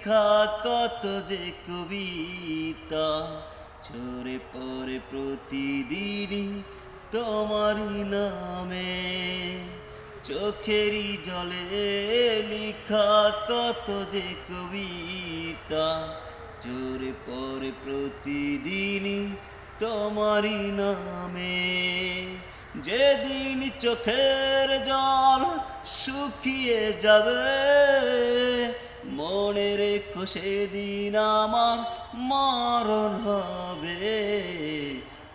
লিখা কত যে কবিতা ঝরে পড়ে প্রতিদিনই তোমারই নামে। চোখেরই জলে লিখা কত যে কবিতা ঝরে পড়ে প্রতিদিনই তোমারই নামে। যেদিন চোখের জল শুকিয়ে যাবে মনে রেখো সেদিন আমার মরণ হবে।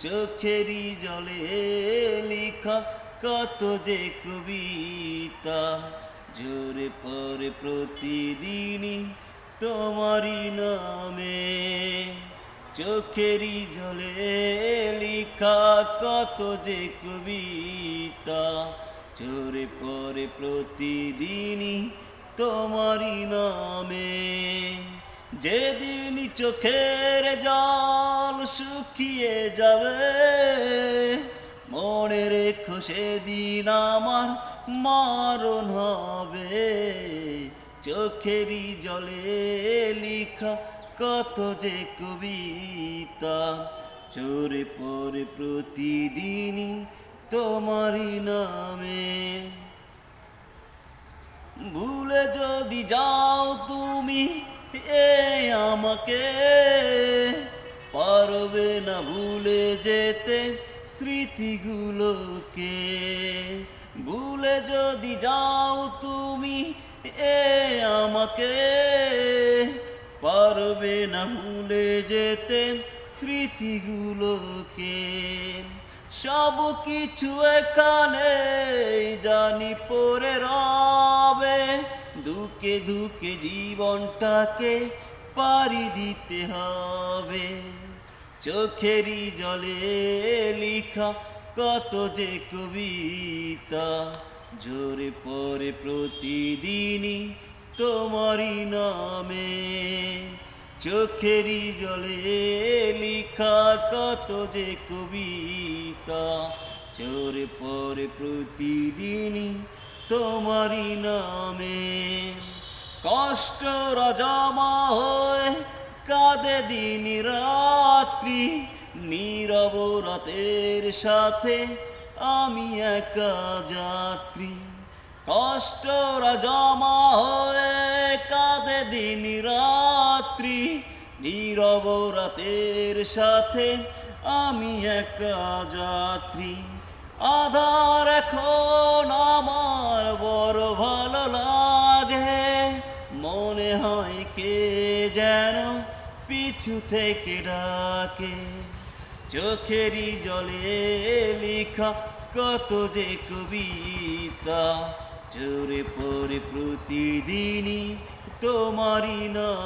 চোখেরই জলে লিখা কত যে কবিতা ঝরে পড়ে প্রতিদিনই তোমারই নামে। চোখেরই জলে লিখা কত যে কবিতা ঝরে পড়ে প্রতিদিনই তোমারই নামে। যেদিন চোখের জল শুকিয়ে যাবে মনে রেখো সেদিন আমার মরণ হবে। চোখেরই জলে লিখা কত যে কবিতা ঝরে পড়ে প্রতিদিনই তোমারই নামে। ভুলে যদি যাও তুমি আমাকে পারবে না ভুলে যেতে স্মৃতিগুলোকে। ভুলে যদি যাও তুমি আমাকে পারবে না ভুলে যেতে স্মৃতিগুলোকে। সব কিছু এখানে জানি পড়ে রবে দুঃখে দুঃখে জীবনটাকে পাড়ি দিতে হবে। চোখেরই জলে লিখা কত যে কবিতা ঝরে পড়ে প্রতিদিনই তোমারই নামে। চোখেরই জলে লিখা কত যে কবিতা ঝরে পড়ে প্রতিদিনই তোমারই নামে। কষ্টরা জমা হয়ে কাঁদে দিন রাত্রি নীরব রাতের সাথে আমি একা যাত্রী। কষ্টরা জমা হয়ে কাঁদে দিন রাত্রি নীরব রাতের সাথে আমি একা যাত্রী। আধার এখন আমার বড় ভালো লাগে মনে হয় কে যেন পিছু থেকে ডাকে। চোখেরই জলে লিখা কত যে কবিতা ঝরে পড়ে প্রতিদিনই তোমারই নাম।